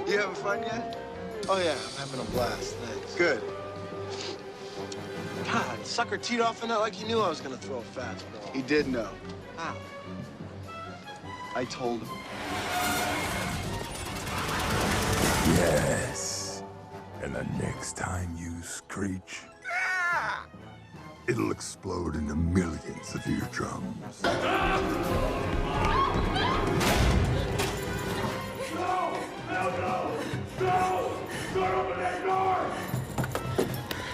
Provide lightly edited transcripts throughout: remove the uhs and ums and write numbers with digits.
You having fun yet? Oh, yeah, I'm having a blast. Thanks. Good. God, sucker teed off in that like he knew I was going to throw a fastball. He did know. How? I told him. Yes. And the next time you screech, it'll explode into millions of eardrums.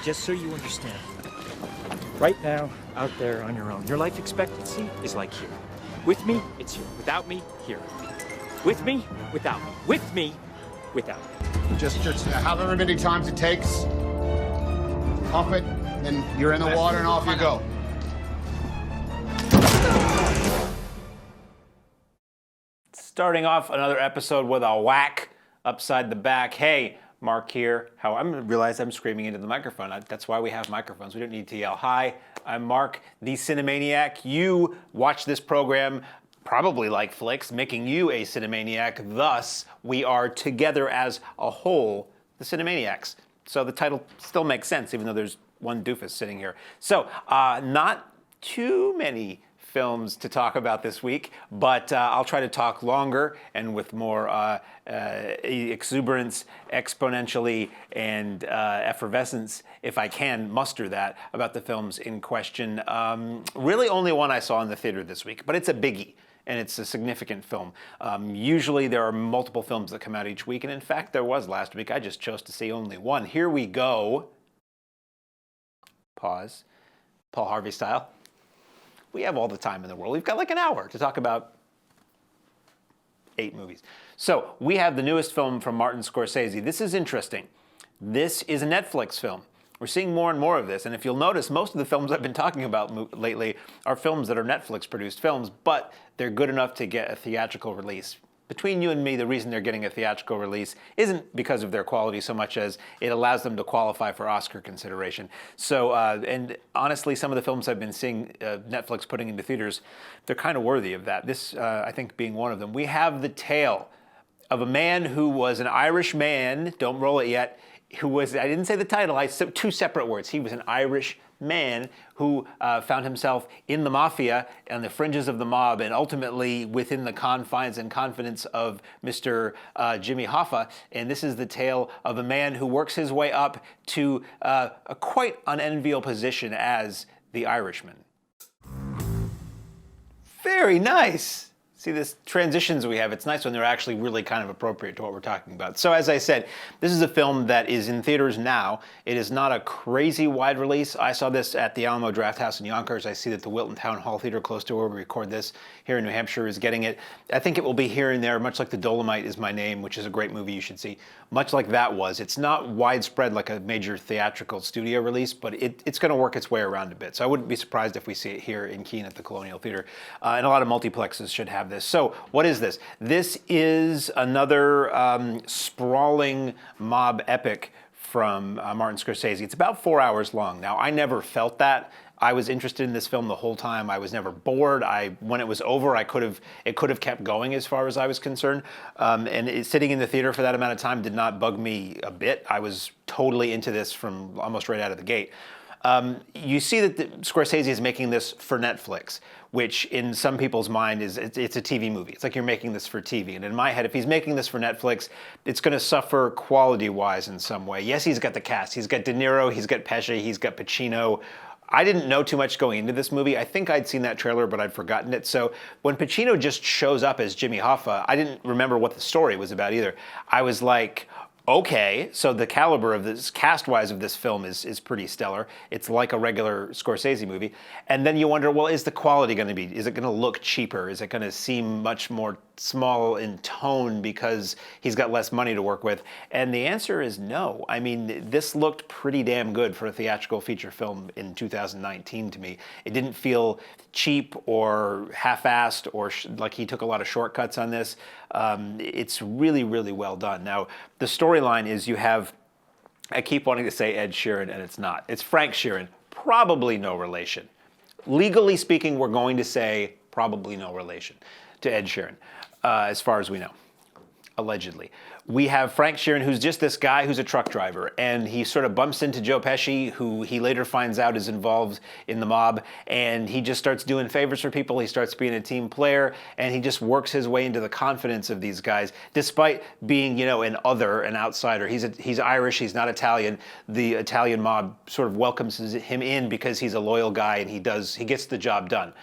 Just so you understand, right now, out there on your own, your life expectancy is like here. With me, it's here. Without me, here. With me, without me. With me, without me. Just however many times it takes, pump it, then you're in the water and off you go. Starting off another episode with a whack upside the back. Hey, Mark here. I realize I'm screaming into the microphone. That's why we have microphones. We don't need to yell. Hi, I'm Mark, the Cinemaniac. You watch this program probably like flicks, making you a Cinemaniac. Thus, we are together as a whole, the Cinemaniacs. So the title still makes sense, even though there's one doofus sitting here. So, not too many films to talk about this week, but I'll try to talk longer and with more exuberance, exponentially, and effervescence, if I can muster that, about the films in question. Really only one I saw in the theater this week, but it's a biggie, and it's a significant film. Usually there are multiple films that come out each week, and in fact there was last week. I just chose to see only one. Here we go. Pause. Paul Harvey style. We have all the time in the world. We've got like an hour to talk about 8 movies. So we have the newest film from Martin Scorsese. This is interesting. This is a Netflix film. We're seeing more and more of this. And if you'll notice, most of the films I've been talking about lately are films that are Netflix-produced films, but they're good enough to get a theatrical release. Between you and me, the reason they're getting a theatrical release isn't because of their quality so much as it allows them to qualify for Oscar consideration. So, and honestly, some of the films I've been seeing Netflix putting into theaters, they're kind of worthy of that. This, I think, being one of them. We have the tale of a man who was an Irish man, don't roll it yet, who was, I didn't say the title, I said 2 separate words. He was an Irish man who found himself in the mafia, on the fringes of the mob, and ultimately within the confines and confidence of Mr. Jimmy Hoffa. And this is the tale of a man who works his way up to a quite unenviable position as the Irishman. Very nice. See, this transitions we have, it's nice when they're actually really kind of appropriate to what we're talking about. So as I said, this is a film that is in theaters now. It is not a crazy wide release. I saw this at the Alamo Drafthouse in Yonkers. I see that the Wilton Town Hall Theater, close to where we record this here in New Hampshire, is getting it. I think it will be here and there, much like The Dolomite Is My Name, which is a great movie you should see. Much like that was. It's not widespread like a major theatrical studio release, but it's going to work its way around a bit. So I wouldn't be surprised if we see it here in Keene at the Colonial Theater. And a lot of multiplexes should have this. So what is this? This is another sprawling mob epic from Martin Scorsese. It's about 4 hours long. Now, I never felt that. I was interested in this film the whole time. I was never bored. When it was over, it could have kept going as far as I was concerned. Sitting in the theater for that amount of time did not bug me a bit. I was totally into this from almost right out of the gate. You see that Scorsese is making this for Netflix, which in some people's mind is it's a TV movie. It's like you're making this for TV. And in my head, if he's making this for Netflix, it's going to suffer quality-wise in some way. Yes, he's got the cast. He's got De Niro, he's got Pesci, he's got Pacino. I didn't know too much going into this movie. I think I'd seen that trailer, but I'd forgotten it. So when Pacino just shows up as Jimmy Hoffa, I didn't remember what the story was about either. I was like, okay, so the caliber of this, cast-wise of this film is pretty stellar. It's like a regular Scorsese movie. And then you wonder, well, is the quality going to be, is it going to look cheaper? Is it going to seem much more small in tone because he's got less money to work with? And the answer is no. I mean, this looked pretty damn good for a theatrical feature film in 2019 to me. It didn't feel cheap or half-assed or like he took a lot of shortcuts on this. It's really, really well done. Now, the storyline is you have, I keep wanting to say Ed Sheeran, and it's not. It's Frank Sheeran. Probably no relation. Legally speaking, we're going to say probably no relation to Ed Sheeran, as far as we know. allegedly. We have Frank Sheeran, who's just this guy who's a truck driver, and he sort of bumps into Joe Pesci, who he later finds out is involved in the mob, and he just starts doing favors for people. He starts being a team player, and he just works his way into the confidence of these guys, despite being, an outsider. He's Irish, he's not Italian. The Italian mob sort of welcomes him in because he's a loyal guy, and he gets the job done.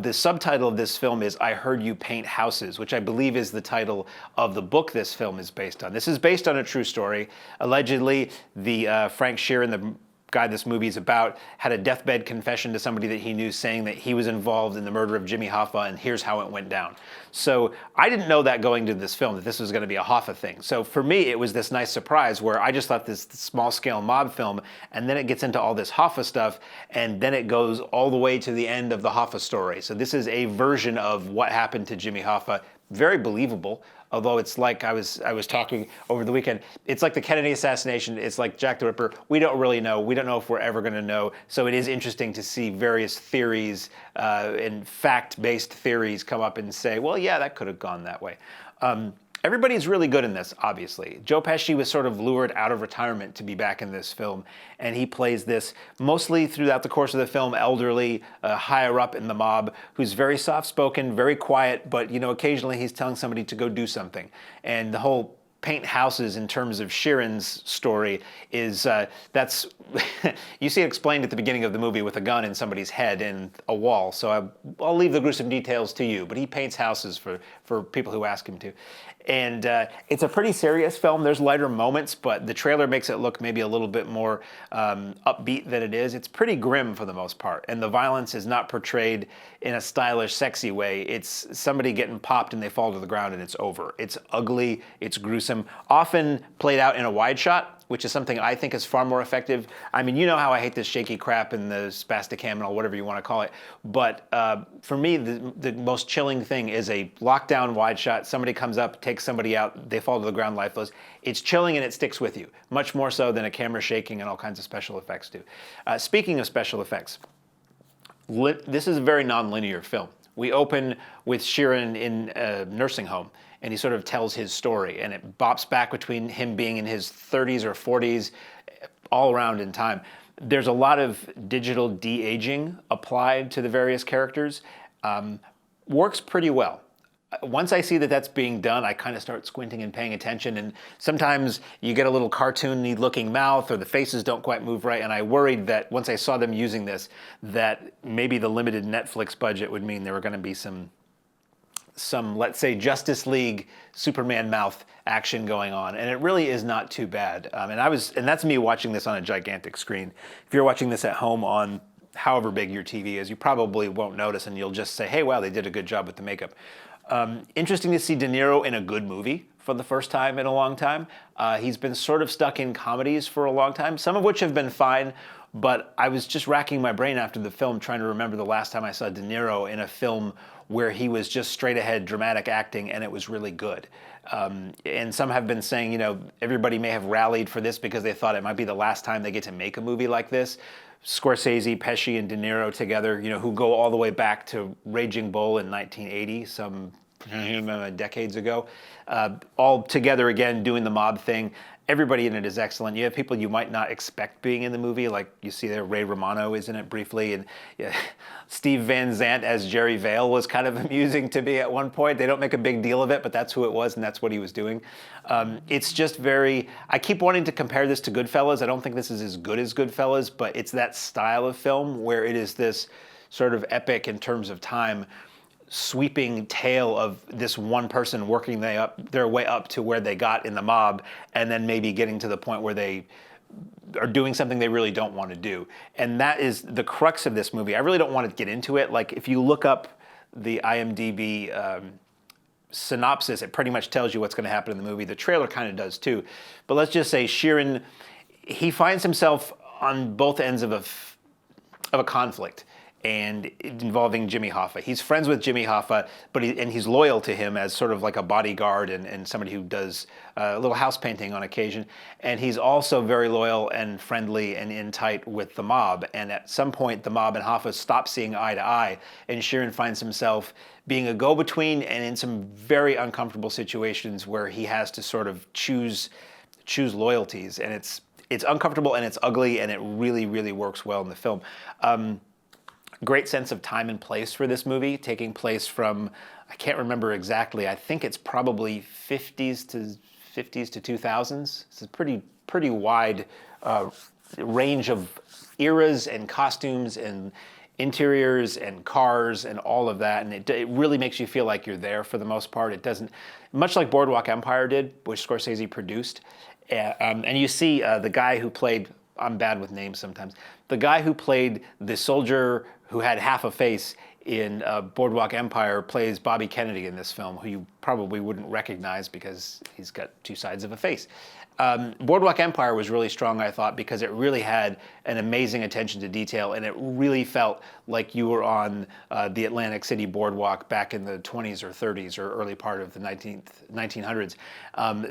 The subtitle of this film is I Heard You Paint Houses, which I believe is the title of the book this film is based on. This is based on a true story. Allegedly, the Frank Sheeran, the guy this movie is about, had a deathbed confession to somebody that he knew saying that he was involved in the murder of Jimmy Hoffa, and here's how it went down. So I didn't know that going to this film, that this was going to be a Hoffa thing. So for me, it was this nice surprise where I just thought this small-scale mob film, and then it gets into all this Hoffa stuff, and then it goes all the way to the end of the Hoffa story. So this is a version of what happened to Jimmy Hoffa. Very believable. Although it's like I was talking over the weekend, it's like the Kennedy assassination, it's like Jack the Ripper. We don't really know. We don't know if we're ever going to know. So it is interesting to see various theories and fact-based theories come up and say, well, yeah, that could have gone that way. Everybody's really good in this, obviously. Joe Pesci was sort of lured out of retirement to be back in this film, and he plays this mostly throughout the course of the film, elderly, higher up in the mob, who's very soft-spoken, very quiet, but occasionally he's telling somebody to go do something. And the whole paint houses in terms of Sheeran's story is that's you see it explained at the beginning of the movie with a gun in somebody's head and a wall. So I'll leave the gruesome details to you, but he paints houses for people who ask him to. And it's a pretty serious film. There's lighter moments, but the trailer makes it look maybe a little bit more upbeat than it is. It's pretty grim for the most part, and the violence is not portrayed in a stylish, sexy way. It's somebody getting popped and they fall to the ground and it's over. It's ugly, it's gruesome, often played out in a wide shot, which is something I think is far more effective. I mean, you know how I hate this shaky crap and the spasticam and whatever you want to call it. But for me, the most chilling thing is a lockdown wide shot. Somebody comes up, takes somebody out, they fall to the ground lifeless. It's chilling and it sticks with you, much more so than a camera shaking and all kinds of special effects do. Speaking of special effects, this is a very non-linear film. We open with Sheeran in a nursing home, and he sort of tells his story, and it bops back between him being in his 30s or 40s, all around in time. There's a lot of digital de-aging applied to the various characters. Works pretty well. Once I see that that's being done, I kind of start squinting and paying attention, and sometimes you get a little cartoony looking mouth or the faces don't quite move right, and I worried that once I saw them using this, that maybe the limited Netflix budget would mean there were going to be some, let's say, Justice League Superman mouth action going on, and it really is not too bad. And that's me watching this on a gigantic screen. If you're watching this at home on however big your TV is, you probably won't notice, and you'll just say, hey, wow, they did a good job with the makeup. Interesting to see De Niro in a good movie for the first time in a long time. He's been sort of stuck in comedies for a long time, some of which have been fine, but I was just racking my brain after the film trying to remember the last time I saw De Niro in a film where he was just straight ahead dramatic acting and it was really good. And some have been saying, everybody may have rallied for this because they thought it might be the last time they get to make a movie like this. Scorsese, Pesci, and De Niro together, who go all the way back to Raging Bull in 1980, some decades ago, all together again doing the mob thing. Everybody in it is excellent. You have people you might not expect being in the movie, like you see there, Ray Romano is in it briefly, and Steve Van Zandt as Jerry Vale was kind of amusing to me at one point. They don't make a big deal of it, but that's who it was, and that's what he was doing. It's just I keep wanting to compare this to Goodfellas. I don't think this is as good as Goodfellas, but it's that style of film where it is this sort of epic in terms of time, sweeping tale of this one person working their way up to where they got in the mob, and then maybe getting to the point where they are doing something they really don't want to do. And that is the crux of this movie. I really don't want to get into it. Like, if you look up the IMDb synopsis, it pretty much tells you what's going to happen in the movie. The trailer kind of does too. But let's just say Sheeran, he finds himself on both ends of a conflict. and involving Jimmy Hoffa. He's friends with Jimmy Hoffa, but he's loyal to him as sort of like a bodyguard and somebody who does a little house painting on occasion. And he's also very loyal and friendly and in tight with the mob. And at some point, the mob and Hoffa stop seeing eye to eye, and Sheeran finds himself being a go-between and in some very uncomfortable situations where he has to sort of choose loyalties. And it's uncomfortable and it's ugly, and it really, really works well in the film. Great sense of time and place for this movie, taking place from, I can't remember exactly, I think it's probably 50s to 2000s. It's a pretty wide range of eras and costumes and interiors and cars and all of that, and it really makes you feel like you're there for the most part. It doesn't, much like Boardwalk Empire did, which Scorsese produced, and you see the guy who played, I'm bad with names sometimes, the guy who played the soldier who had half a face in Boardwalk Empire plays Bobby Kennedy in this film, who you probably wouldn't recognize because he's got two sides of a face. Boardwalk Empire was really strong, I thought, because it really had an amazing attention to detail, and it really felt like you were on the Atlantic City boardwalk back in the 20s or 30s or early part of the 1900s.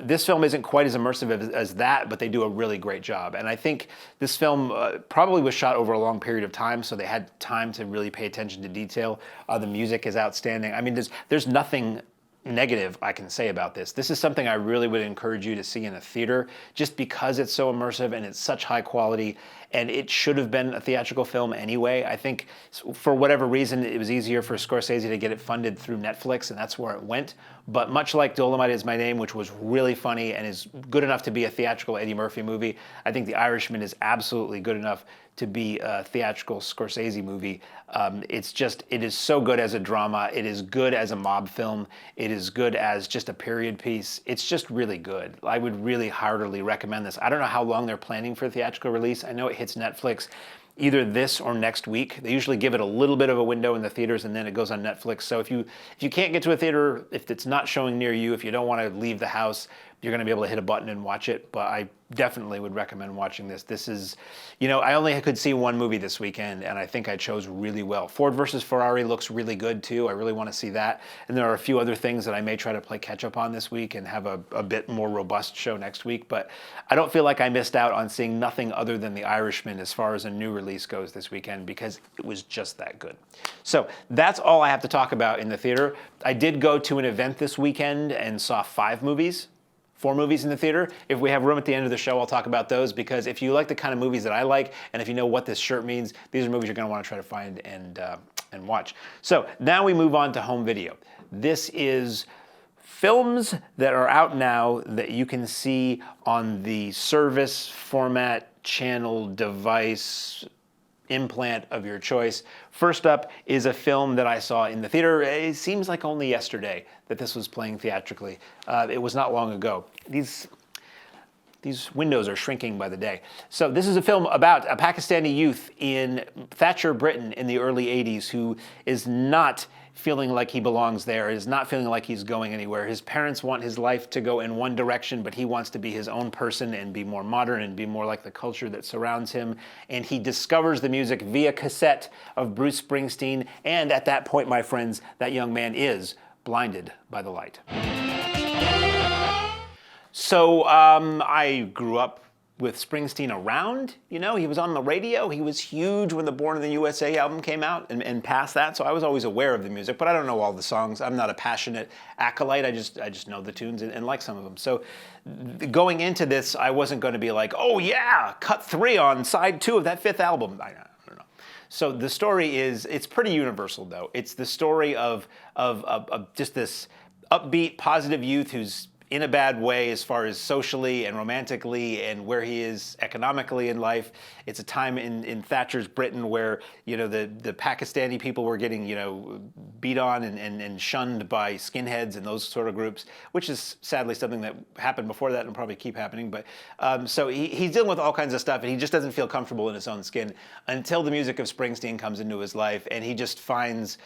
This film isn't quite as immersive as that, but they do a really great job. And I think this film probably was shot over a long period of time, so they had time to really pay attention to detail. The music is outstanding. I mean, there's nothing negative I can say about this. This is something I really would encourage you to see in a theater, just because it's so immersive and it's such high quality, and it should have been a theatrical film anyway. I think for whatever reason it was easier for Scorsese to get it funded through Netflix, and that's where it went. But much like Dolomite Is My Name, which was really funny and is good enough to be a theatrical Eddie Murphy movie, I think The Irishman is absolutely good enough to be a theatrical Scorsese movie. It is so good as a drama. It is good as a mob film. It is good as just a period piece. It's just really good. I would really heartily recommend this. I don't know how long they're planning for a theatrical release. I know it hits Netflix either this or next week. They usually give it a little bit of a window in the theaters, and then it goes on Netflix. So if you can't get to a theater, if it's not showing near you, if you don't want to leave the house, you're going to be able to hit a button and watch it. But I definitely would recommend watching this. This is, I only could see one movie this weekend, and I think I chose really well. Ford versus Ferrari looks really good too. I really want to see that. And there are a few other things that I may try to play catch up on this week and have a bit more robust show next week. But I don't feel like I missed out on seeing nothing other than The Irishman as far as a new release goes this weekend, because it was just that good. So that's all I have to talk about in the theater. I did go to an event this weekend and saw 4 movies in the theater. If we have room at the end of the show, I'll talk about those, because if you like the kind of movies that I like, and if you know what this shirt means, these are movies you're going to want to try to find and watch. So now we move on to home video. This is films that are out now that you can see on the service, format, channel, device, implant of your choice. First up is a film that I saw in the theater. It seems like only yesterday that this was playing theatrically. It was not long ago. These windows are shrinking by the day. So this is a film about a Pakistani youth in Thatcher, Britain in the early 80s who is not feeling like he belongs there, is not feeling like he's going anywhere. His parents want his life to go in one direction, but he wants to be his own person and be more modern and be more like the culture that surrounds him. And he discovers the music via cassette of Bruce Springsteen. And at that point, my friends, that young man is blinded by the light. So I grew up with Springsteen around, he was on the radio. He was huge when the Born in the USA album came out and past that, so I was always aware of the music, but I don't know all the songs. I'm not a passionate acolyte. I just know the tunes and like some of them. So going into this, I wasn't going to be like, oh yeah, cut 3 on side 2 of that 5th album. I don't know. So the story is, it's pretty universal though. It's the story of just this upbeat, positive youth who's in a bad way as far as socially and romantically and where he is economically in life. It's a time in Thatcher's Britain where, the Pakistani people were getting, beat on and shunned by skinheads and those sort of groups, which is sadly something that happened before that and will probably keep happening. But so he's dealing with all kinds of stuff, and he just doesn't feel comfortable in his own skin until the music of Springsteen comes into his life, and he just finds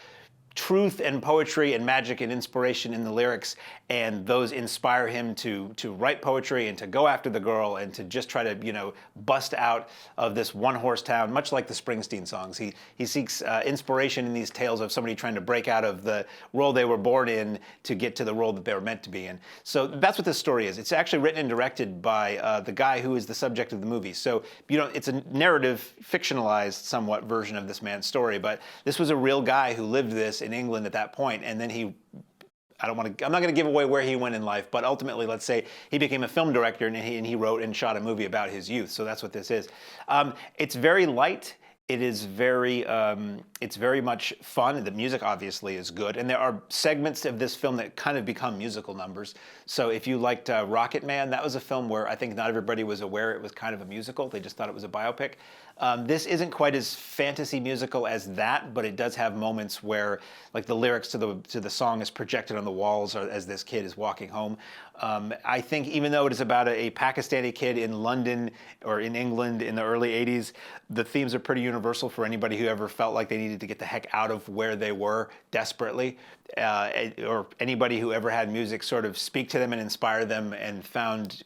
truth and poetry and magic and inspiration in the lyrics, and those inspire him to write poetry and to go after the girl and to just try to bust out of this one-horse town, much like the Springsteen songs. He seeks inspiration in these tales of somebody trying to break out of the world they were born in to get to the world that they were meant to be in. So that's what this story is. It's actually written and directed by the guy who is the subject of the movie. So it's a narrative, fictionalized somewhat version of this man's story, but this was a real guy who lived this in England at that point, and then I'm not going to give away where he went in life, but ultimately, let's say he became a film director and he wrote and shot a movie about his youth. So that's what this is. It's very light. It is it's very much fun. The music obviously is good, and there are segments of this film that kind of become musical numbers. So if you liked Rocket Man, that was a film where I think not everybody was aware it was kind of a musical. They just thought it was a biopic. This isn't quite as fantasy musical as that, but it does have moments where, like, the lyrics to the song is projected on the walls as this kid is walking home. I think even though it is about a Pakistani kid in London or in England in the early 80s, the themes are pretty universal for anybody who ever felt like they needed to get the heck out of where they were desperately, or anybody who ever had music sort of speak to them and inspire them and found,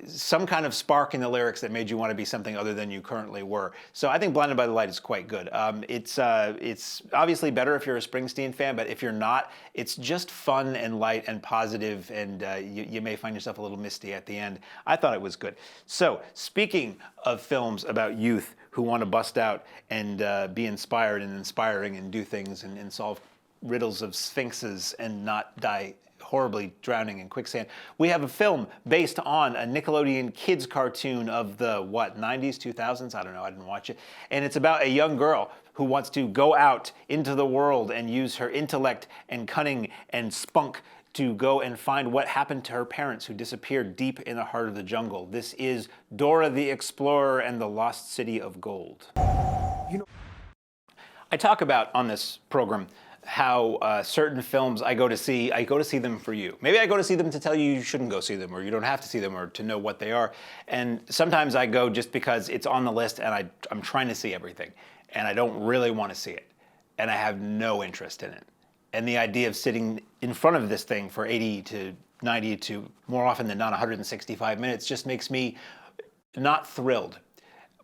some kind of spark in the lyrics that made you want to be something other than you currently were. So I think Blinded by the Light is quite good. It's obviously better if you're a Springsteen fan, but if you're not, it's just fun and light and positive, and you may find yourself a little misty at the end. I thought it was good. So speaking of films about youth who want to bust out and be inspired and inspiring and do things and solve riddles of sphinxes and not die horribly drowning in quicksand, we have a film based on a Nickelodeon kids cartoon of the 90s, 2000s? I don't know, I didn't watch it. And it's about a young girl who wants to go out into the world and use her intellect and cunning and spunk to go and find what happened to her parents who disappeared deep in the heart of the jungle. This is Dora the Explorer and the Lost City of Gold. I talk about on this program how certain films I go to see them for you. Maybe I go to see them to tell you shouldn't go see them, or you don't have to see them, or to know what they are. And sometimes I go just because it's on the list and I'm trying to see everything, and I don't really want to see it, and I have no interest in it. And the idea of sitting in front of this thing for 80 to 90 to, more often than not, 165 minutes just makes me not thrilled.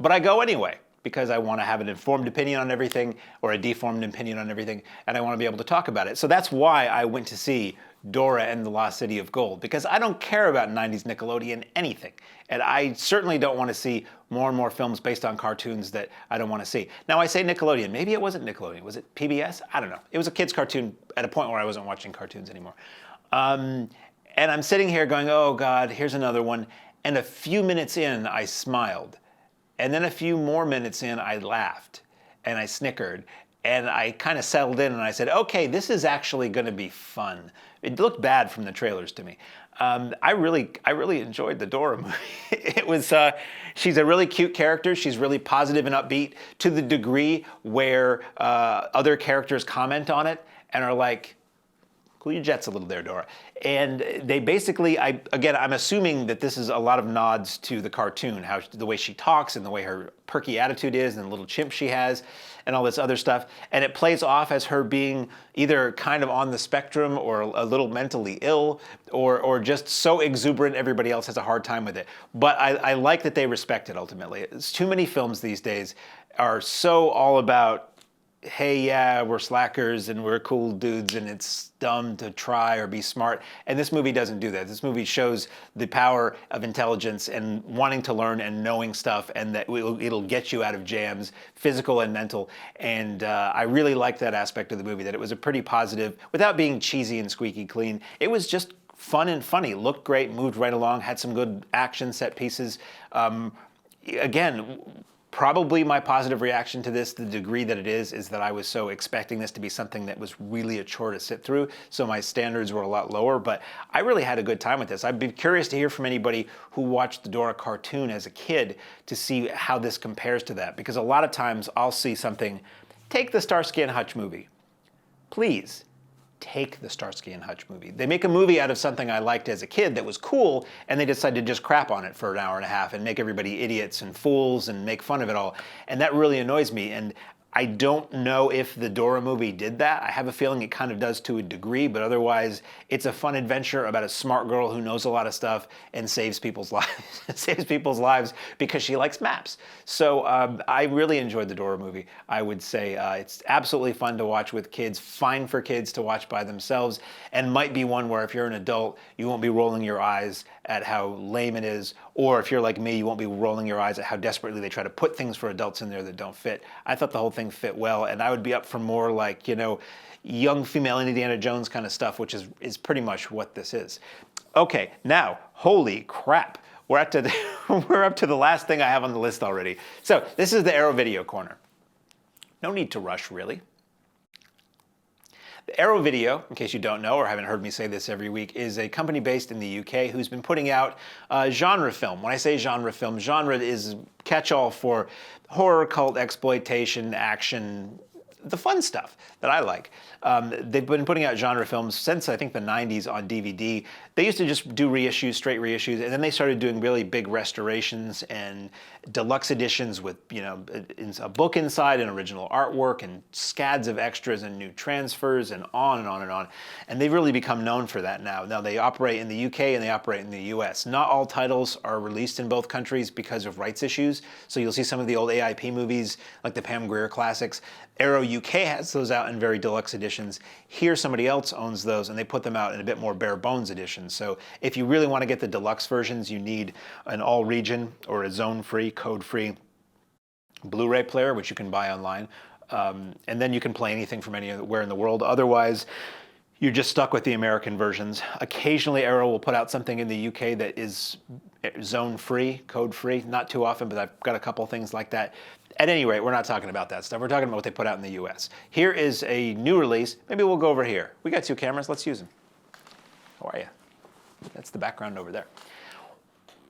But I go anyway, because I want to have an informed opinion on everything, or a deformed opinion on everything, and I want to be able to talk about it. So that's why I went to see Dora and the Lost City of Gold, because I don't care about 90s Nickelodeon anything. And I certainly don't want to see more and more films based on cartoons that I don't want to see. Now, I say Nickelodeon. Maybe it wasn't Nickelodeon. Was it PBS? I don't know. It was a kid's cartoon at a point where I wasn't watching cartoons anymore. And I'm sitting here going, oh God, here's another one. And a few minutes in, I smiled. And then a few more minutes in, I laughed and I snickered, and I kind of settled in and I said, okay, this is actually going to be fun. It looked bad from the trailers to me. I really enjoyed the Dora movie. It was, she's a really cute character. She's really positive and upbeat to the degree where other characters comment on it and are like, cool your jets a little there, Dora. And they basically, I'm assuming that this is a lot of nods to the cartoon, how the way she talks and the way her perky attitude is and the little chimp she has and all this other stuff. And it plays off as her being either kind of on the spectrum or a little mentally ill or just so exuberant everybody else has a hard time with it. But I like that they respect it ultimately. It's too many films these days are so all about, hey, yeah, we're slackers and we're cool dudes and it's dumb to try or be smart. And this movie doesn't do that. This movie shows the power of intelligence and wanting to learn and knowing stuff, and that it'll get you out of jams, physical and mental. And I really liked that aspect of the movie, that it was a pretty positive, without being cheesy and squeaky clean. It was just fun and funny. Looked great, moved right along, had some good action set pieces. Again, probably my positive reaction to this, the degree that it is that I was so expecting this to be something that was really a chore to sit through, so my standards were a lot lower, but I really had a good time with this. I'd be curious to hear from anybody who watched the Dora cartoon as a kid to see how this compares to that, because a lot of times I'll see something, take the Starsky and Hutch movie. Please, take the Starsky and Hutch movie. They make a movie out of something I liked as a kid that was cool, and they decide to just crap on it for an hour and a half and make everybody idiots and fools and make fun of it all. And that really annoys me. And I don't know if the Dora movie did that. I have a feeling it kind of does to a degree, but otherwise, it's a fun adventure about a smart girl who knows a lot of stuff and saves people's lives. Saves people's lives because she likes maps. So I really enjoyed the Dora movie. I would say it's absolutely fun to watch with kids, fine for kids to watch by themselves, and might be one where if you're an adult, you won't be rolling your eyes at how lame it is, or if you're like me, you won't be rolling your eyes at how desperately they try to put things for adults in there that don't fit. I thought the whole thing fit well, and I would be up for more like, you know, young female Indiana Jones kind of stuff, which is pretty much what this is. Okay, now, holy crap, we're up to the last thing I have on the list already. So this is the Arrow Video Corner. No need to rush, really. The Arrow Video, in case you don't know or haven't heard me say this every week, is a company based in the UK who's been putting out genre film. When I say genre film, genre is catch-all for horror, cult, exploitation, action, the fun stuff that I like. They've been putting out genre films since I think the 90s on DVD. They used to just do reissues, straight reissues, and then they started doing really big restorations and deluxe editions with, you know, a book inside and original artwork and scads of extras and new transfers and on and on and on. And they've really become known for that now. Now they operate in the UK and they operate in the US. Not all titles are released in both countries because of rights issues. So you'll see some of the old AIP movies, like the Pam Grier classics. Arrow UK has those out in very deluxe editions. Here somebody else owns those and they put them out in a bit more bare bones editions. So if you really want to get the deluxe versions, you need an all region or a zone-free, code-free Blu-ray player, which you can buy online. And then you can play anything from anywhere in the world. Otherwise, you're just stuck with the American versions. Occasionally Arrow will put out something in the UK that is zone-free, code-free. Not too often, but I've got a couple things like that. At any rate, we're not talking about that stuff. We're talking about what they put out in the US. Here is a new release. Maybe we'll go over here. We got two cameras. Let's use them. How are you? That's the background over there.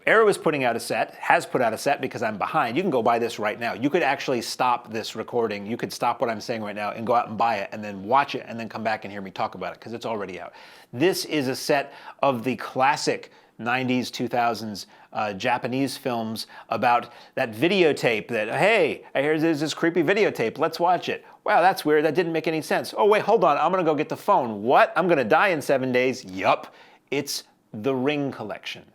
Arrow is putting out a set, has put out a set because I'm behind. You can go buy this right now. You could actually stop this recording. You could stop what I'm saying right now and go out and buy it and then watch it and then come back and hear me talk about it because it's already out. This is a set of the classic 90s, 2000s Japanese films about that videotape that, hey, I hear there's this creepy videotape. Let's watch it. Wow, that's weird. That didn't make any sense. Oh, wait, hold on. I'm going to go get the phone. What? I'm going to die in 7 days? Yup. It's the Ring collection.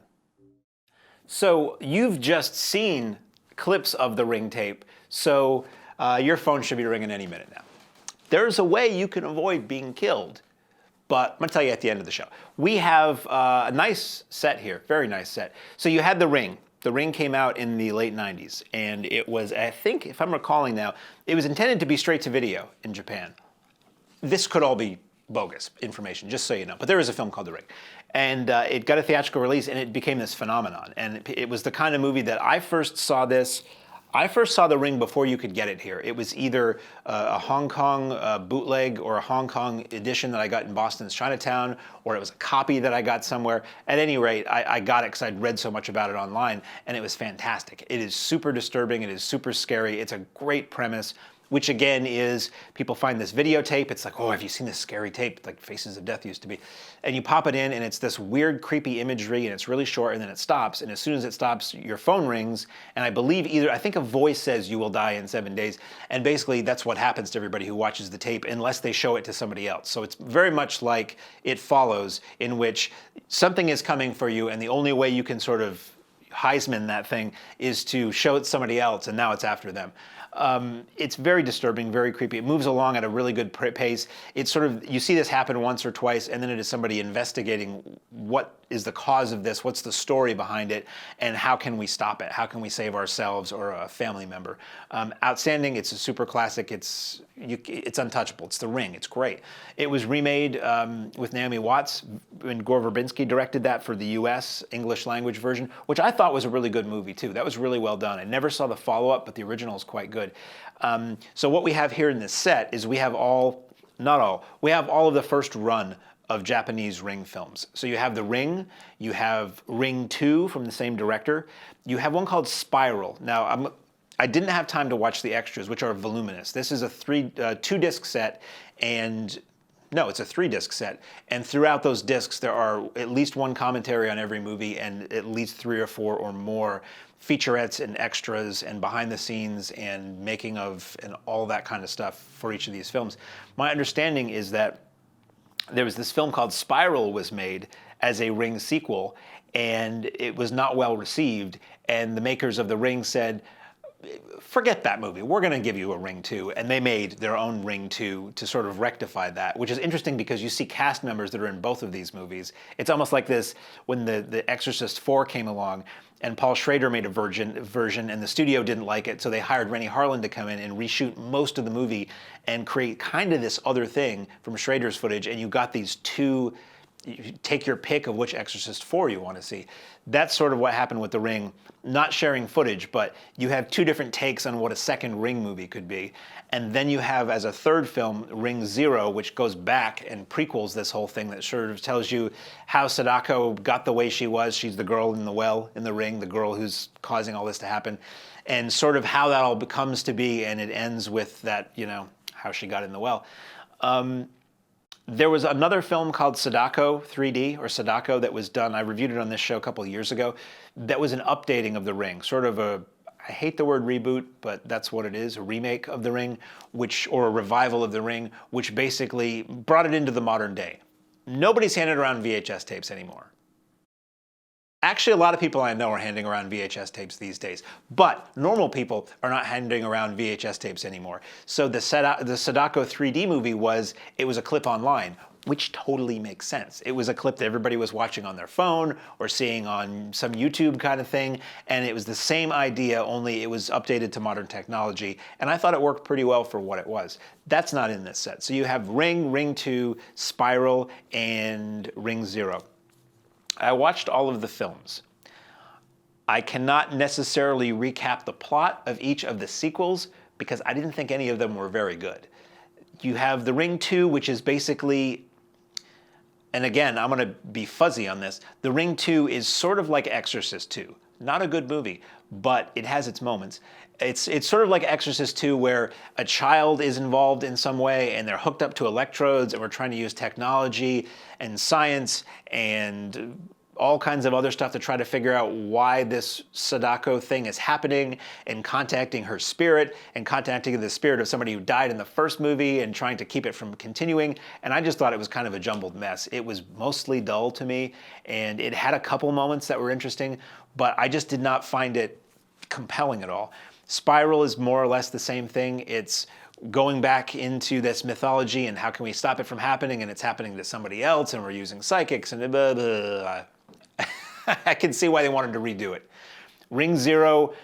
So you've just seen clips of the Ring tape, so your phone should be ringing any minute now. There's a way you can avoid being killed, but I'm going to tell you at the end of the show. We have a nice set here, very nice set. So you had the Ring. The Ring came out in the late 90s, and it was, I think, if I'm recalling now, it was intended to be straight to video in Japan. This could all be bogus information, just so you know. But there is a film called The Ring. And it got a theatrical release, and it became this phenomenon. And it was the kind of movie that I first saw this. I first saw The Ring before you could get it here. It was either a Hong Kong bootleg or a Hong Kong edition that I got in Boston's Chinatown, or it was a copy that I got somewhere. At any rate, I got it because I'd read so much about it online, and it was fantastic. It is super disturbing. It is super scary. It's a great premise, which again is people find this videotape. It's like, oh, have you seen this scary tape like Faces of Death used to be? And you pop it in and it's this weird, creepy imagery and it's really short and then it stops. And as soon as it stops, your phone rings. And I believe I think a voice says you will die in 7 days. And basically that's what happens to everybody who watches the tape unless they show it to somebody else. So it's very much like It Follows, in which something is coming for you and the only way you can sort of Heisman that thing is to show it to somebody else and now it's after them. It's very disturbing, very creepy. It moves along at a really good pace. It's sort of, you see this happen once or twice, and then it is somebody investigating what is the cause of this, what's the story behind it, and how can we stop it? How can we save ourselves or a family member? Outstanding. It's a super classic. It's untouchable. It's The Ring. It's great. It was remade with Naomi Watts, and Gore Verbinski directed that for the US English language version, which I thought was a really good movie too. That was really well done. I never saw the follow-up, but the original is quite good. So what we have here in this set is we have we have all of the first run of Japanese Ring films. So you have The Ring, you have Ring 2 from the same director, you have one called Spiral. Now, I didn't have time to watch the extras, which are voluminous. This is a 2-disc set, and no, it's a 3-disc set. And throughout those discs, there are at least one commentary on every movie and at least 3 or 4 or more featurettes and extras and behind the scenes and making of and all that kind of stuff for each of these films. My understanding is that there was this film called Spiral was made as a Ring sequel, and it was not well received, and the makers of The Ring said, forget that movie, we're going to give you a Ring 2, and they made their own Ring 2 to sort of rectify that, which is interesting because you see cast members that are in both of these movies. It's almost like this when the Exorcist 4 came along, and Paul Schrader made a version, and the studio didn't like it, so they hired Rennie Harlan to come in and reshoot most of the movie and create kind of this other thing from Schrader's footage, and you got these two. You take your pick of which Exorcist 4 you want to see. That's sort of what happened with The Ring. Not sharing footage, but you have two different takes on what a second Ring movie could be. And then you have, as a third film, Ring 0, which goes back and prequels this whole thing that sort of tells you how Sadako got the way she was. She's the girl in the well in The Ring, the girl who's causing all this to happen. And sort of how that all becomes to be, and it ends with that, how she got in the well. There was another film called Sadako 3D, or Sadako, that was done. I reviewed it on this show a couple of years ago. That was an updating of The Ring, sort of I hate the word reboot, but that's what it is, a remake of The Ring, or a revival of The Ring, which basically brought it into the modern day. Nobody's handing around VHS tapes anymore. Actually, a lot of people I know are handing around VHS tapes these days, but normal people are not handing around VHS tapes anymore. So the Sadako 3D movie it was a clip online, which totally makes sense. It was a clip that everybody was watching on their phone or seeing on some YouTube kind of thing, and it was the same idea, only it was updated to modern technology, and I thought it worked pretty well for what it was. That's not in this set. So you have Ring, Ring 2, Spiral, and Ring 0. I watched all of the films. I cannot necessarily recap the plot of each of the sequels because I didn't think any of them were very good. You have The Ring 2, which is basically, and again, I'm going to be fuzzy on this, The Ring 2 is sort of like Exorcist 2. Not a good movie, but it has its moments. It's sort of like Exorcist 2, where a child is involved in some way and they're hooked up to electrodes, and we're trying to use technology and science and all kinds of other stuff to try to figure out why this Sadako thing is happening, and contacting her spirit and contacting the spirit of somebody who died in the first movie and trying to keep it from continuing. And I just thought it was kind of a jumbled mess. It was mostly dull to me, and it had a couple moments that were interesting, but I just did not find it compelling at all. Spiral is more or less the same thing. It's going back into this mythology and how can we stop it from happening, and it's happening to somebody else, and we're using psychics and blah, blah, blah. I can see why they wanted to redo it. Ring 0,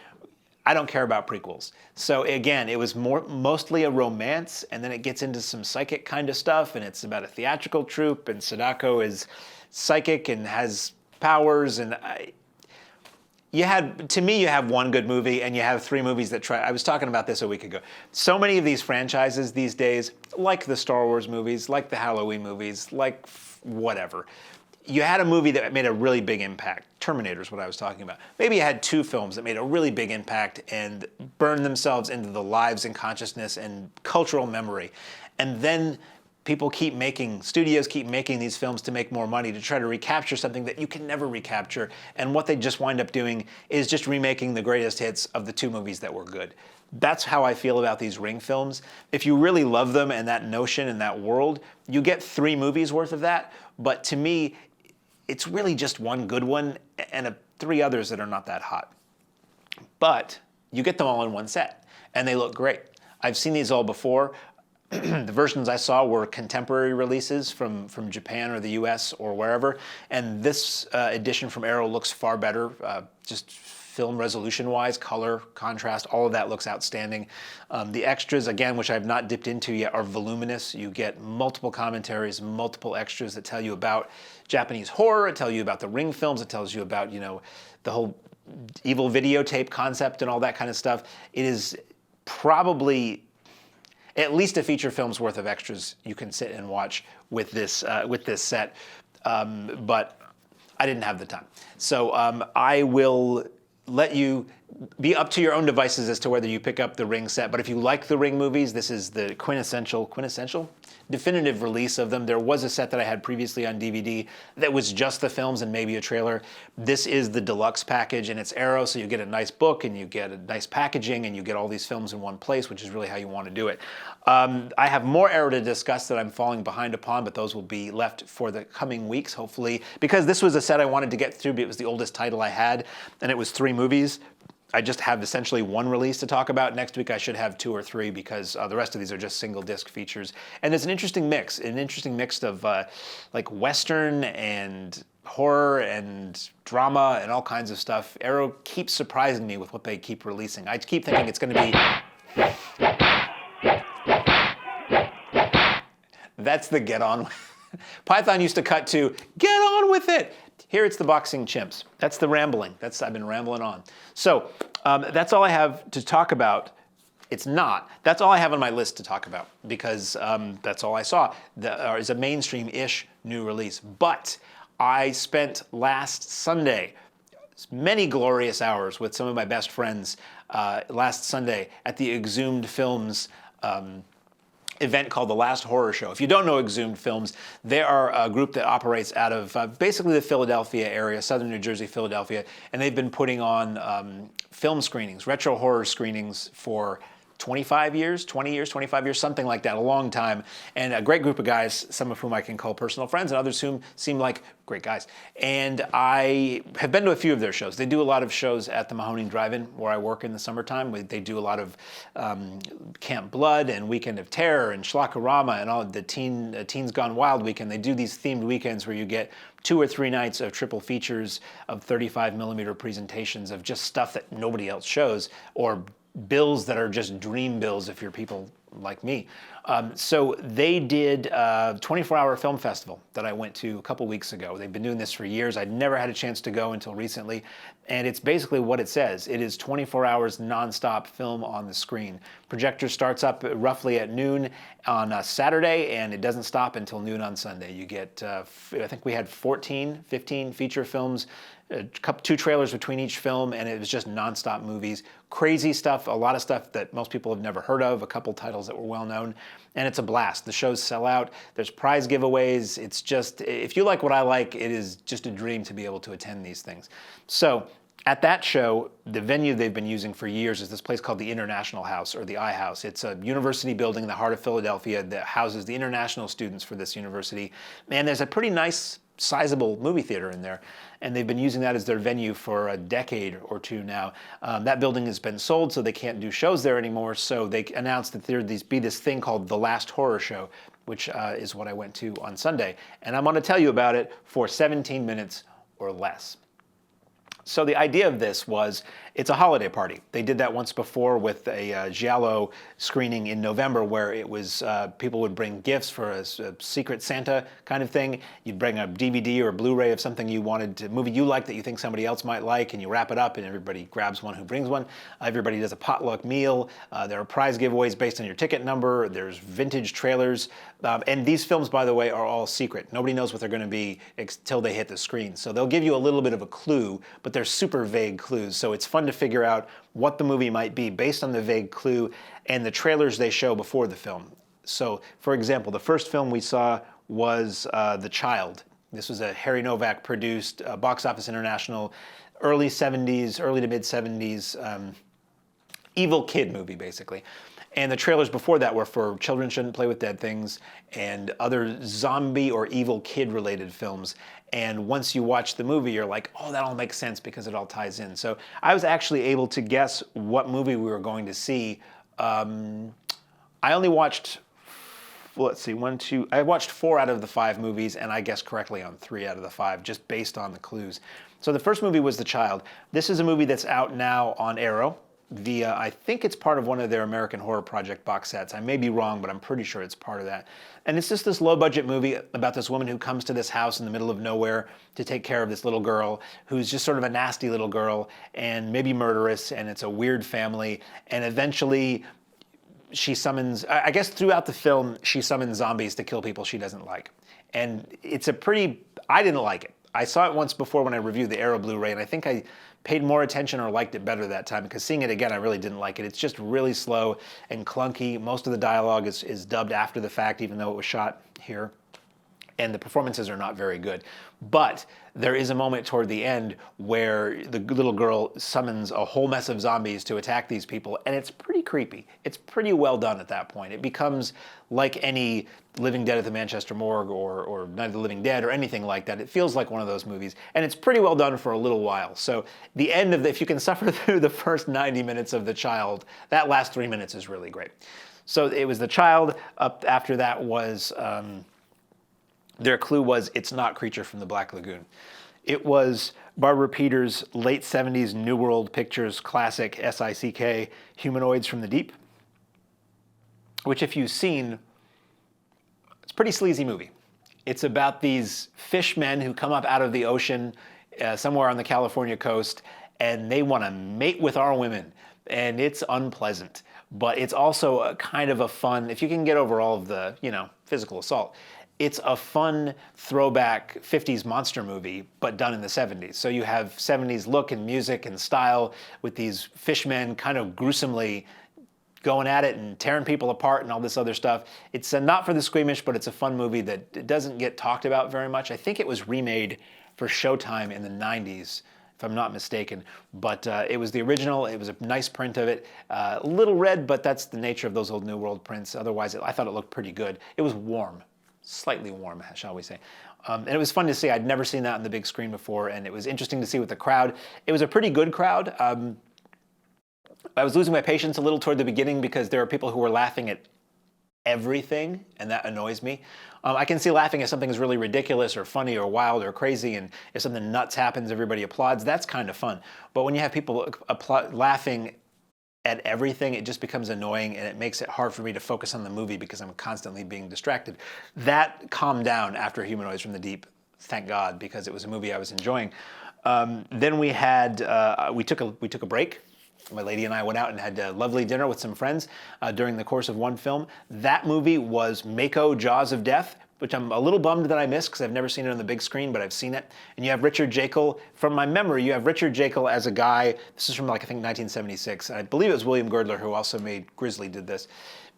I don't care about prequels. So again, it was mostly a romance, and then it gets into some psychic kind of stuff, and it's about a theatrical troupe, and Sadako is psychic and has powers, and you have one good movie, and you have three movies that try. I was talking about this a week ago. So many of these franchises these days, like the Star Wars movies, like the Halloween movies, like whatever. You had a movie that made a really big impact. Terminator is what I was talking about. Maybe you had two films that made a really big impact and burned themselves into the lives and consciousness and cultural memory. And then studios keep making these films to make more money, to try to recapture something that you can never recapture. And what they just wind up doing is just remaking the greatest hits of the two movies that were good. That's how I feel about these Ring films. If you really love them and that notion and that world, you get 3 movies worth of that. But to me, it's really just one good one and 3 others that are not that hot. But you get them all in one set, and they look great. I've seen these all before. The versions I saw were contemporary releases from Japan or the US or wherever, and this edition from Arrow looks far better, just film resolution-wise, color, contrast, all of that looks outstanding. The extras, again, which I've not dipped into yet, are voluminous. You get multiple commentaries, multiple extras that tell you about Japanese horror, it tells you about the Ring films, it tells you about, the whole evil videotape concept and all that kind of stuff. It is probably at least a feature film's worth of extras you can sit and watch with this set, but I didn't have the time. So I will let you be up to your own devices as to whether you pick up the Ring set. But if you like the Ring movies, this is the quintessential, definitive release of them. There was a set that I had previously on DVD that was just the films and maybe a trailer. This is the deluxe package, and it's Arrow, so you get a nice book and you get a nice packaging and you get all these films in one place, which is really how you want to do it. I have more Arrow to discuss that I'm falling behind upon, but those will be left for the coming weeks, hopefully, because this was a set I wanted to get through, but it was the oldest title I had, and it was 3 movies. I just have essentially 1 release to talk about. Next week I should have 2 or 3 because the rest of these are just single disc features. And there's an interesting mix of like Western and horror and drama and all kinds of stuff. Arrow keeps surprising me with what they keep releasing. I keep thinking it's going to be... That's the get on. Python used to cut to, get on with it. Here it's the boxing chimps. That's the rambling. I've been rambling on. So that's all I have to talk about. It's not. That's all I have on my list to talk about because that's all I saw. Is a mainstream-ish new release. But I spent last Sunday many glorious hours with some of my best friends last Sunday at the Exhumed Films event called The Last Horror Show. If you don't know Exhumed Films, they are a group that operates out of basically the Philadelphia area, southern New Jersey, Philadelphia, and they've been putting on film screenings, retro horror screenings for 25 years, 20 years, 25 years, something like that, a long time. And a great group of guys, some of whom I can call personal friends and others whom seem like great guys. And I have been to a few of their shows. They do a lot of shows at the Mahoning Drive-In where I work in the summertime. They do a lot of Camp Blood and Weekend of Terror and Schlockorama and all the Teens Gone Wild weekend. They do these themed weekends where you get 2 or 3 nights of triple features of 35mm presentations of just stuff that nobody else shows, or bills that are just dream bills if you're people like me. So they did a 24-hour film festival that I went to a couple weeks ago. They've been doing this for years. I'd never had a chance to go until recently. And it's basically what it says. It is 24 hours nonstop film on the screen. Projector starts up roughly at noon on Saturday, and it doesn't stop until noon on Sunday. You get, I think we had 15 feature films, 2 trailers between each film, and it was just nonstop movies. Crazy stuff, a lot of stuff that most people have never heard of, a couple titles that were well known, and it's a blast. The shows sell out. There's prize giveaways. It's just, if you like what I like, it is just a dream to be able to attend these things. So at that show, the venue they've been using for years is this place called the International House, or the I House. It's a university building in the heart of Philadelphia that houses the international students for this university. And there's a pretty nice, sizable movie theater in there, and they've been using that as their venue for a decade or 2 now. That building has been sold, so they can't do shows there anymore, so they announced that there'd be this thing called The Last Horror Show, which is what I went to on Sunday. And I'm going to tell you about it for 17 minutes or less. So the idea of this was, it's a holiday party. They did that once before with a Giallo screening in November, where it was people would bring gifts for a Secret Santa kind of thing. You'd bring a DVD or a Blu-ray of something you wanted, a movie you like that you think somebody else might like, and you wrap it up, and everybody grabs one who brings one. Everybody does a potluck meal. There are prize giveaways based on your ticket number. There's vintage trailers. And these films, by the way, are all secret. Nobody knows what they're going to be until they hit the screen. So they'll give you a little bit of a clue, but they're super vague clues. So it's fun to figure out what the movie might be based on the vague clue and the trailers they show before the film. So, for example, the first film we saw was The Child. This was a Harry Novak produced, Box Office International, early to mid 70s evil kid movie, basically. And the trailers before that were for Children Shouldn't Play with Dead Things and other zombie or evil kid related films. And once you watch the movie, you're like, oh, that all makes sense because it all ties in. So I was actually able to guess what movie we were going to see. I only watched, I watched 4 out of the 5 movies, and I guessed correctly on 3 out of the 5, just based on the clues. So the first movie was The Child. This is a movie that's out now on Arrow via, I think it's part of one of their American Horror Project box sets. I may be wrong, but I'm pretty sure it's part of that. And it's just this low-budget movie about this woman who comes to this house in the middle of nowhere to take care of this little girl who's just sort of a nasty little girl and maybe murderous, and it's a weird family. And eventually she summons, I guess throughout the film, she summons zombies to kill people she doesn't like. And it's a pretty, I didn't like it. I saw it once before when I reviewed the Arrow Blu-ray, and I think I paid more attention or liked it better that time, because seeing it again, I really didn't like it. It's just really slow and clunky. Most of the dialogue is dubbed after the fact, even though it was shot here. And the performances are not very good. But there is a moment toward the end where the little girl summons a whole mess of zombies to attack these people, and it's pretty creepy. It's pretty well done at that point. It becomes like any Living Dead at the Manchester Morgue or Night of the Living Dead or anything like that. It feels like one of those movies, and it's pretty well done for a little while. So the end of if you can suffer through the first 90 minutes of The Child, that last 3 minutes is really great. So it was The Child. Up after that was... their clue was it's not Creature from the Black Lagoon. It was Barbara Peter's late 70s New World Pictures classic, SICK, Humanoids from the Deep, which if you've seen, it's a pretty sleazy movie. It's about these fishmen who come up out of the ocean somewhere on the California coast, and they want to mate with our women, and it's unpleasant. But it's also a kind of a fun, if you can get over all of the, physical assault, it's a fun throwback 50s monster movie, but done in the 70s. So you have 70s look and music and style with these fishmen kind of gruesomely going at it and tearing people apart and all this other stuff. It's not for the squeamish, but it's a fun movie that doesn't get talked about very much. I think it was remade for Showtime in the 90s, if I'm not mistaken. But it was the original. It was a nice print of it. A little red, but that's the nature of those old New World prints. Otherwise, I thought it looked pretty good. It was warm. Slightly warm, shall we say. And it was fun to see. I'd never seen that on the big screen before, and it was interesting to see with the crowd. It was a pretty good crowd. I was losing my patience a little toward the beginning because there are people who were laughing at everything, and that annoys me. I can see laughing if something is really ridiculous or funny or wild or crazy, and if something nuts happens, everybody applauds. That's kind of fun. But when you have people laughing at everything, it just becomes annoying, and it makes it hard for me to focus on the movie because I'm constantly being distracted. That calmed down after Humanoids from the Deep, thank God, because it was a movie I was enjoying. Then we had, we took a break. My lady and I went out and had a lovely dinner with some friends during the course of one film. That movie was Mako, Jaws of Death, which I'm a little bummed that I missed because I've never seen it on the big screen, but I've seen it. And you have Richard Jekyll. From my memory, you have Richard Jekyll as a guy. This is from, I think, 1976. I believe it was William Girdler who also made Grizzly did this.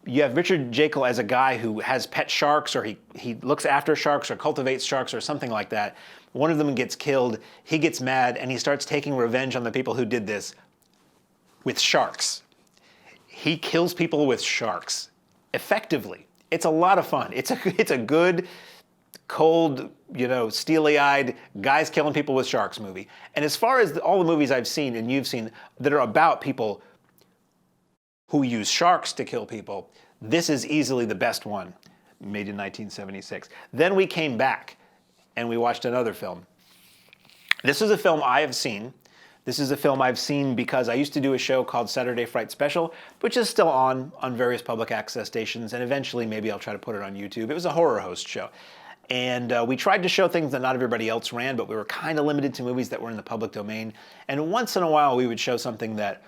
You have Richard Jekyll as a guy who has pet sharks, or he looks after sharks or cultivates sharks or something like that. One of them gets killed. He gets mad, and he starts taking revenge on the people who did this with sharks. He kills people with sharks effectively. It's a lot of fun. It's a good, cold, steely-eyed, guys killing people with sharks movie. And as far as all the movies I've seen and you've seen that are about people who use sharks to kill people, this is easily the best one, made in 1976. Then we came back and we watched another film. This is a film I have seen. This is a film I've seen because I used to do a show called Saturday Fright Special, which is still on various public access stations, and eventually maybe I'll try to put it on YouTube. It was a horror host show. And we tried to show things that not everybody else ran, but we were kind of limited to movies that were in the public domain. And once in a while we would show something that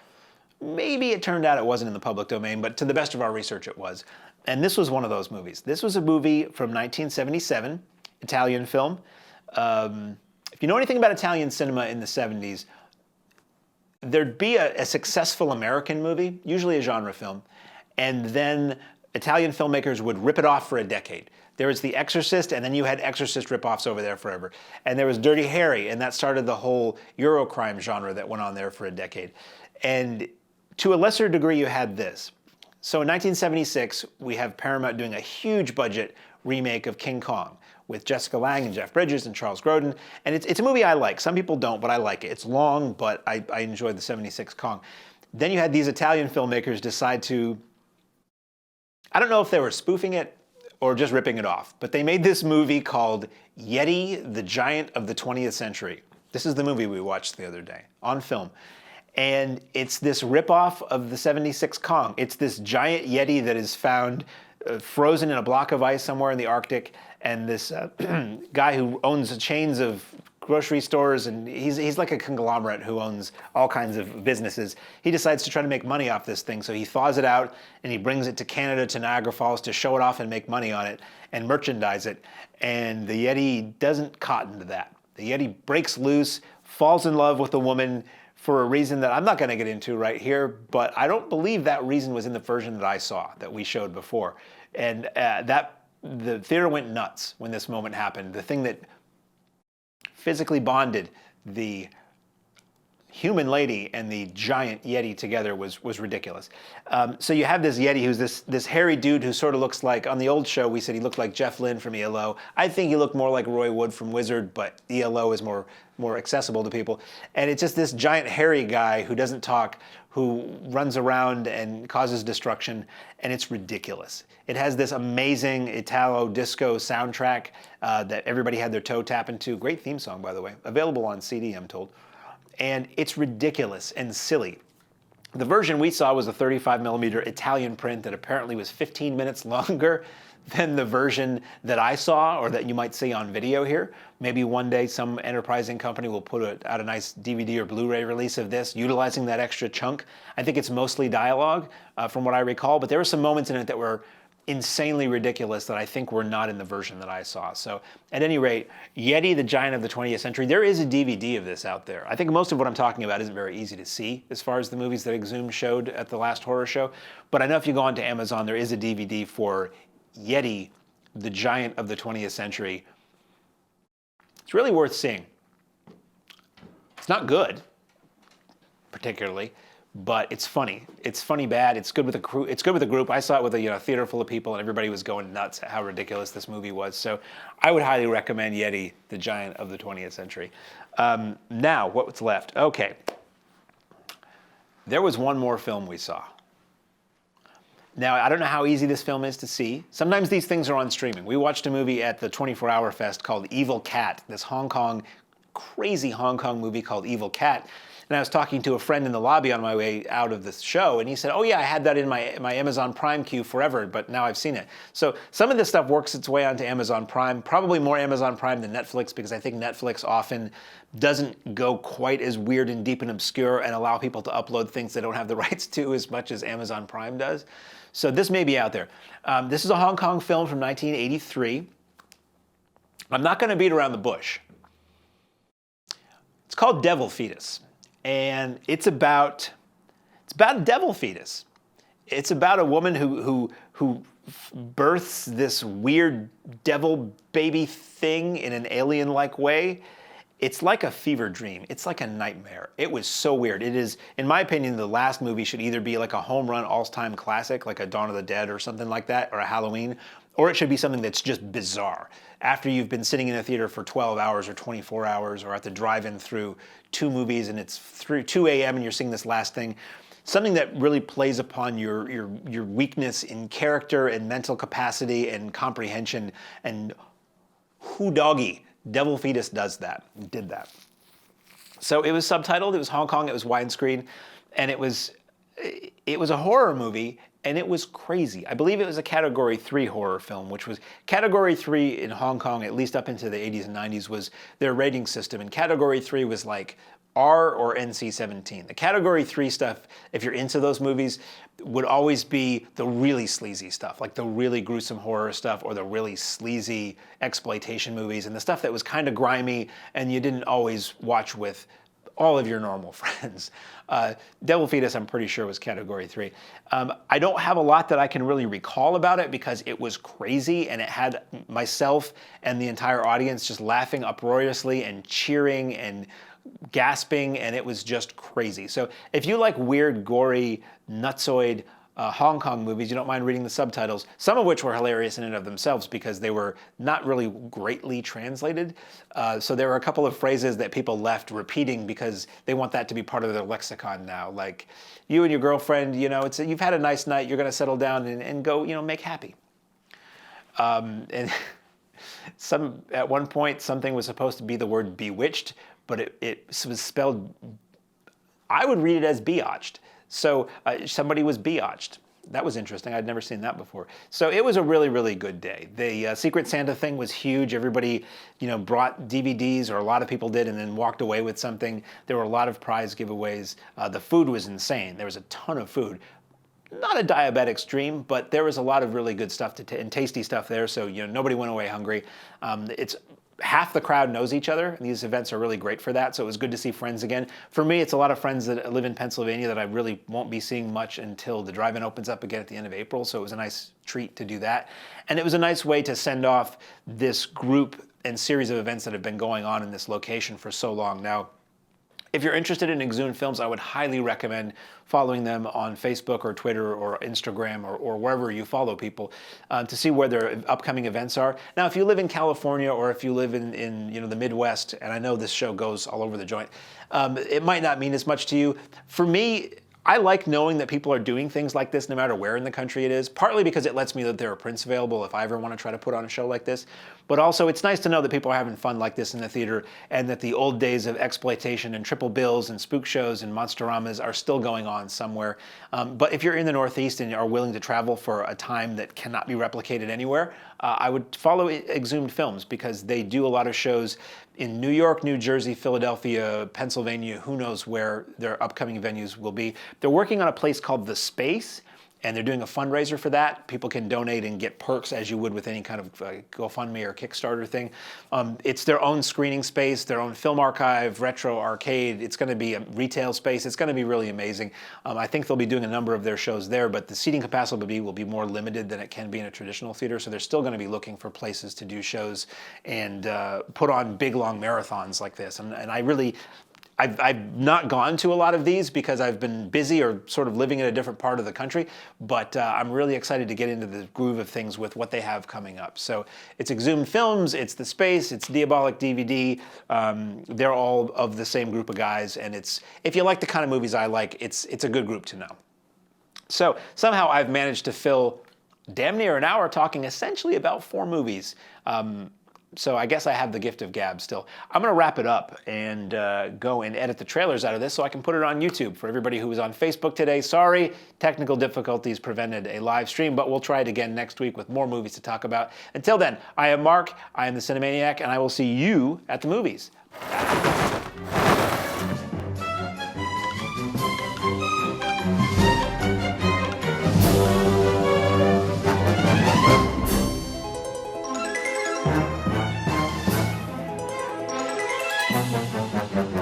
maybe it turned out it wasn't in the public domain, but to the best of our research it was. And this was one of those movies. This was a movie from 1977, Italian film. If you know anything about Italian cinema in the 70s, there'd be a successful American movie, usually a genre film, and then Italian filmmakers would rip it off for a decade. There was The Exorcist, and then you had Exorcist rip-offs over there forever. And there was Dirty Harry, and that started the whole Eurocrime genre that went on there for a decade. And to a lesser degree, you had this. So in 1976, we have Paramount doing a huge budget remake of King Kong with Jessica Lange and Jeff Bridges and Charles Grodin. And it's a movie I like. Some people don't, but I like it. It's long, but I enjoyed the 76 Kong. Then you had these Italian filmmakers decide to, I don't know if they were spoofing it or just ripping it off, but they made this movie called Yeti, the Giant of the 20th Century. This is the movie we watched the other day on film. And it's this ripoff of the 76 Kong. It's this giant Yeti that is found frozen in a block of ice somewhere in the Arctic, and this guy who owns chains of grocery stores, and he's like a conglomerate who owns all kinds of businesses. He decides to try to make money off this thing, so he thaws it out and he brings it to Canada, to Niagara Falls, to show it off and make money on it and merchandise it. And the Yeti doesn't cotton to that. The Yeti breaks loose, falls in love with a woman for a reason that I'm not going to get into right here, but I don't believe that reason was in the version that I saw, that we showed before. And the theater went nuts when this moment happened. The thing that physically bonded the human lady and the giant Yeti together was ridiculous. So you have this Yeti who's this hairy dude who sort of looks like, on the old show we said he looked like Jeff Lynne from ELO. I think he looked more like Roy Wood from Wizard, but ELO is more accessible to people. And it's just this giant hairy guy who doesn't talk, who runs around and causes destruction, and it's ridiculous. It has this amazing Italo disco soundtrack that everybody had their toe tap into. Great theme song, by the way. Available on CD, I'm told. And it's ridiculous and silly. The version we saw was a 35mm Italian print that apparently was 15 minutes longer than the version that I saw or that you might see on video here. Maybe one day some enterprising company will put out a nice DVD or Blu-ray release of this, utilizing that extra chunk. I think it's mostly dialogue, from what I recall, but there were some moments in it that were insanely ridiculous that I think were not in the version that I saw. So at any rate, Yeti, the Giant of the 20th Century, there is a DVD of this out there. I think most of what I'm talking about isn't very easy to see as far as the movies that Exhumed showed at the last horror show, but I know if you go onto Amazon, there is a DVD for Yeti, the Giant of the 20th Century. It's really worth seeing. It's not good, particularly, but it's funny. It's funny bad. It's good with a crew. It's good with a group. I saw it with a theater full of people, and everybody was going nuts at how ridiculous this movie was. So I would highly recommend Yeti, the Giant of the 20th Century. Now, what's left? Okay. There was one more film we saw. Now, I don't know how easy this film is to see. Sometimes these things are on streaming. We watched a movie at the 24 Hour Fest called Evil Cat, this crazy Hong Kong movie called Evil Cat. And I was talking to a friend in the lobby on my way out of the show, and he said, oh yeah, I had that in my Amazon Prime queue forever, but now I've seen it. So some of this stuff works its way onto Amazon Prime, probably more Amazon Prime than Netflix, because I think Netflix often doesn't go quite as weird and deep and obscure and allow people to upload things they don't have the rights to as much as Amazon Prime does. So this may be out there. This is a Hong Kong film from 1983. I'm not going to beat around the bush. It's called Devil Fetus. And it's about a devil fetus. It's about a woman who births this weird devil baby thing in an alien-like way. It's like a fever dream. It's like a nightmare. It was so weird. It is, in my opinion, the last movie should either be like a home run all-time classic, like a Dawn of the Dead or something like that, or a Halloween, or it should be something that's just bizarre. After you've been sitting in a theater for 12 hours or 24 hours or at the drive-in through 2 movies and it's through 2 a.m. and you're seeing this last thing, something that really plays upon your weakness in character and mental capacity and comprehension. And who doggy, Devil Fetus did that. So it was subtitled, it was Hong Kong, it was widescreen, and it was a horror movie. And it was crazy. I believe it was a Category 3 horror film, which was Category 3 in Hong Kong, at least up into the 80s and 90s, was their rating system. And Category 3 was like R or NC-17. The Category 3 stuff, if you're into those movies, would always be the really sleazy stuff, like the really gruesome horror stuff or the really sleazy exploitation movies and the stuff that was kind of grimy and you didn't always watch with all of your normal friends. Devil Fetus, I'm pretty sure, was Category 3. I don't have a lot that I can really recall about it because it was crazy and it had myself and the entire audience just laughing uproariously and cheering and gasping, and it was just crazy. So if you like weird, gory, nutsoid Hong Kong movies, you don't mind reading the subtitles, some of which were hilarious in and of themselves because they were not really greatly translated. So there were a couple of phrases that people left repeating because they want that to be part of their lexicon now. Like, you and your girlfriend, you've had a nice night, you're going to settle down and go, make happy. And at one point, something was supposed to be the word bewitched, but it was spelled, I would read it as beotched. So somebody was beotched. That was interesting. I'd never seen that before. So it was a really, really good day. The Secret Santa thing was huge. Everybody, brought DVDs, or a lot of people did, and then walked away with something. There were a lot of prize giveaways. The food was insane. There was a ton of food. Not a diabetic's dream, but there was a lot of really good stuff and tasty stuff there. So nobody went away hungry. It's half the crowd knows each other. These events are really great for that, so it was good to see friends again. For me, it's a lot of friends that live in Pennsylvania that I really won't be seeing much until the drive-in opens up again at the end of April, so it was a nice treat to do that. And it was a nice way to send off this group and series of events that have been going on in this location for so long now. If you're interested in Exhumed Films, I would highly recommend following them on Facebook or Twitter or Instagram or wherever you follow people to see where their upcoming events are. Now, if you live in California or if you live in the Midwest, and I know this show goes all over the joint, it might not mean as much to you. For me, I like knowing that people are doing things like this no matter where in the country it is, partly because it lets me know that there are prints available if I ever want to try to put on a show like this, but also it's nice to know that people are having fun like this in the theater and that the old days of exploitation and triple bills and spook shows and monsteramas are still going on somewhere. But if you're in the Northeast and are willing to travel for a time that cannot be replicated anywhere, I would follow Exhumed Films because they do a lot of shows in New York, New Jersey, Philadelphia, Pennsylvania, who knows where their upcoming venues will be. They're working on a place called The Space, and they're doing a fundraiser for that. People can donate and get perks as you would with any kind of GoFundMe or Kickstarter thing. It's their own screening space, their own film archive, retro arcade. It's going to be a retail space. It's going to be really amazing. I think they'll be doing a number of their shows there, but the seating capacity will be more limited than it can be in a traditional theater, so they're still going to be looking for places to do shows and put on big, long marathons like this. And I've not gone to a lot of these because I've been busy or sort of living in a different part of the country, but I'm really excited to get into the groove of things with what they have coming up. So it's Exhumed Films, it's The Space, it's Diabolic DVD. They're all of the same group of guys, and if you like the kind of movies I like, it's a good group to know. So somehow I've managed to fill damn near an hour talking essentially about 4 movies. So I guess I have the gift of gab still. I'm going to wrap it up and go and edit the trailers out of this so I can put it on YouTube. For everybody who was on Facebook today, sorry, technical difficulties prevented a live stream, but we'll try it again next week with more movies to talk about. Until then, I am Mark, I am the Cinemaniac, and I will see you at the movies. Bye.